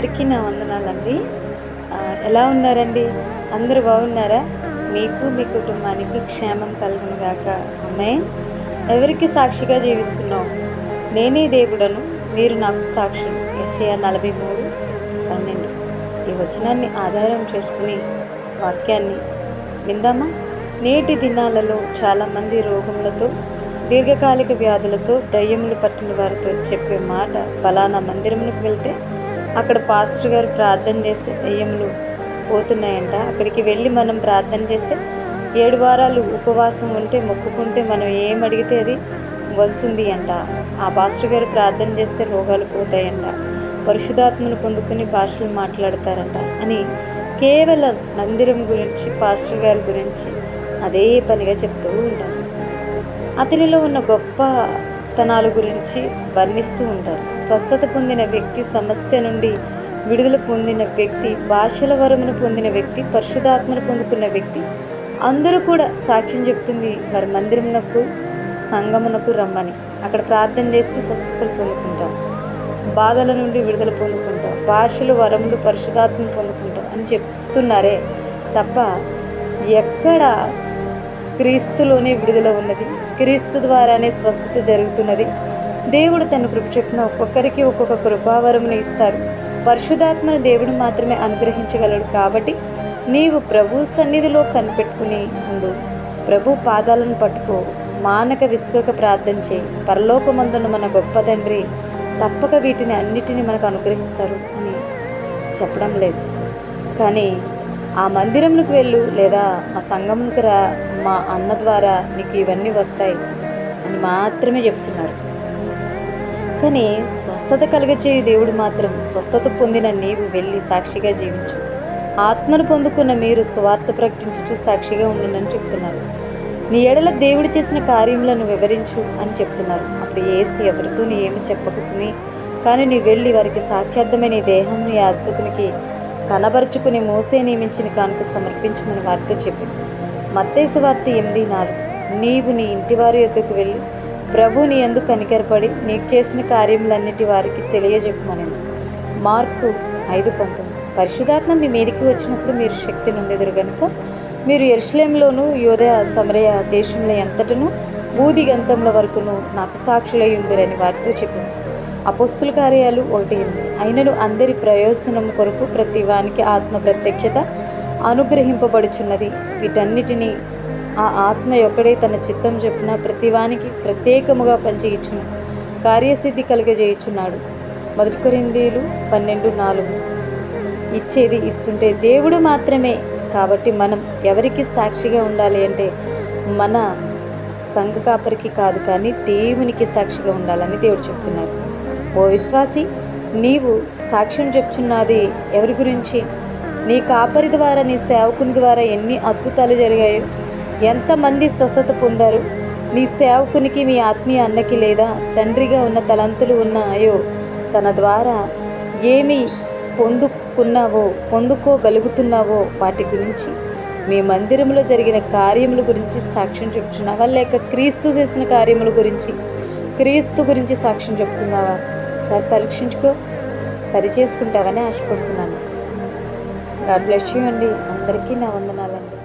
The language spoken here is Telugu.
అందరికీ నా వందనాలండి. ఎలా ఉన్నారండి? అందరూ బాగున్నారా? మీకు మీ కుటుంబానికి క్షేమం కలుగును గాక. ఆమేన్. ఎవరికి సాక్షిగా జీవిస్తున్నావు? నేనే దేవుడను, మీరు నాకు సాక్షులు. యెషయా 43:12. ఈ వచనాన్ని ఆధారం చేసుకుని వాక్యాన్ని విందామా? నేటి దినాలలో చాలామంది రోగములతో, దీర్ఘకాలిక వ్యాధులతో, దయ్యములు పట్టిన వారితో చెప్పే మాట, ఫలానా మందిరములకు వెళ్తే అక్కడ పాస్టర్ గారు ప్రార్థన చేస్తే దయ్యములు పోతున్నాయంట. అక్కడికి వెళ్ళి మనం ప్రార్థన చేస్తే 7 వారాలు ఉపవాసం ఉంటే, మొక్కుకుంటే మనం ఏం అడిగితే అది వస్తుంది అంట. ఆ పాస్టర్ గారు ప్రార్థన చేస్తే రోగాలు పోతాయంట. పరిశుద్ధాత్మను పొందుకుని భాషలు మాట్లాడతారంట అని కేవలం మందిరం గురించి, పాస్టర్ గారి గురించి అదే పనిగా చెప్తూ ఉంటారు. అతనిలో ఉన్న గొప్పతనాల గురించి వర్ణిస్తూ ఉంటారు. స్వస్థత పొందిన వ్యక్తి, సమస్య నుండి విడుదల పొందిన వ్యక్తి, భాషల వరమును పొందిన వ్యక్తి, పరిశుద్ధాత్మను పొందుకున్న వ్యక్తి అందరూ కూడా సాక్ష్యం చెప్తుంది వారి మందిరమునకు, సంఘమునకు రమ్మని. అక్కడ ప్రార్థన చేస్తే స్వస్థతలు పొందుకుంటాం, బాధల నుండి విడుదల పొందుకుంటాం, భాషలు వరములు పరిశుద్ధాత్మను పొందుకుంటాం అని చెప్తున్నారే తప్ప ఎక్కడ క్రీస్తులోనే విడుదల ఉన్నది, క్రీస్తు ద్వారానే స్వస్థత జరుగుతున్నది. దేవుడు తన కృప చొప్పున ఒక్కొక్కరికి ఒక్కొక్క కృపావరమును ఇస్తారు. పరిశుద్ధాత్మను దేవుడు మాత్రమే అనుగ్రహించగలడు. కాబట్టి నీవు ప్రభు సన్నిధిలో కనిపెట్టుకుని ఉండు. ప్రభు పాదాలను పట్టుకో, మానక విసుగక ప్రార్థన చేయి. పరలోకమందున్న మన గొప్ప తండ్రి తప్పక వీటిని అన్నిటినీ మనకు అనుగ్రహిస్తారు అని చెప్పడం లేదు. కానీ ఆ మందిరంకు వెళ్ళు, లేదా మా సంఘంకు రా, మా అన్న ద్వారా నీకు ఇవన్నీ వస్తాయి అని మాత్రమే చెప్తున్నారు. కానీ స్వస్థత కలుగచేయి దేవుడు మాత్రం, స్వస్థత పొందిన నీవు వెళ్ళి సాక్షిగా జీవించు. ఆత్మను పొందుకున్న మీరు సువార్త ప్రకటించుచు సాక్షిగా ఉండునని చెప్తున్నారు. నీ ఎడల దేవుడు చేసిన కార్యములను వివరించు అని చెప్తున్నారు. అప్పుడు యేసు ఎవరితో నీ ఏమి చెప్పకు సుమి, కానీ నీ వెళ్ళి వారికి సాక్షార్థమైన ఈ దేహంని యాజకునికి కనబరుచుకుని మోసే నియమించిన కానుక సమర్పించమని వారితో చెప్పింది. మత్తయి సువార్త 8:4. నీవు నీ ఇంటి వారి యొద్దకు వెళ్ళి ప్రభు నీ యందు కనికరపడి నీకు చేసిన కార్యములన్నిటి వారికి తెలియజెప్పమని. మార్కు 5:19. పరిశుద్ధాత్మ మీ మీదికి వచ్చినప్పుడు మీరు శక్తి నొందెదరు గనుక మీరు యెరూషలేములోను, యూదయ, సమరయ దేశంలో ఎంతటను బూది గంతముల వరకును నాకు సాక్షులై ఉందిరని వారితో చెప్పింది. అపోస్తుల కార్యాలు 1:8. అయినను అందరి ప్రయోజనం కొరకు ప్రతి వానికి ఆత్మ ప్రత్యక్షత అనుగ్రహింపబడుచున్నది. వీటన్నిటినీ ఆ ఆత్మ యొక్కడే తన చిత్తం చొప్పున ప్రతివానికి ప్రత్యేకముగా పంచియిచ్చును, కార్యసిద్ధి కలుగజేయుచున్నాడు. 1 కొరింథీయులు 12:4. ఇచ్చేది ఇస్తుంటే దేవుడు మాత్రమే. కాబట్టి మనం ఎవరికి సాక్షిగా ఉండాలి అంటే మన సంఘ కాపరికి కాదు, కానీ దేవునికి సాక్షిగా ఉండాలని దేవుడు చెప్తున్నారు. ఓ విశ్వాసి, నీవు సాక్ష్యం చెప్తున్నది ఎవరి గురించి? నీ కాపరి ద్వారా, నీ సేవకుని ద్వారా ఎన్ని అద్భుతాలు జరిగాయో, ఎంతమంది స్వస్థత పొందారు? నీ సేవకునికి, మీ ఆత్మీయ అన్నకి లేదా తండ్రిగా ఉన్న తలంతులు ఉన్నాయో తన ద్వారా ఏమి పొందుకోగలుగుతున్నావో వాటి గురించి, మీ మందిరంలో జరిగిన కార్యముల గురించి సాక్ష్యం చెప్తున్నావా? లేక క్రీస్తు చేసిన కార్యముల గురించి, క్రీస్తు గురించి సాక్ష్యం చెప్తున్నావా? సరి పరీక్షించుకో, సరి చేసుకుంటావని ఆశపడుతున్నాను. గాడ్ బ్లెస్ యూ అండి. అందరికీ నా వందనాలండి.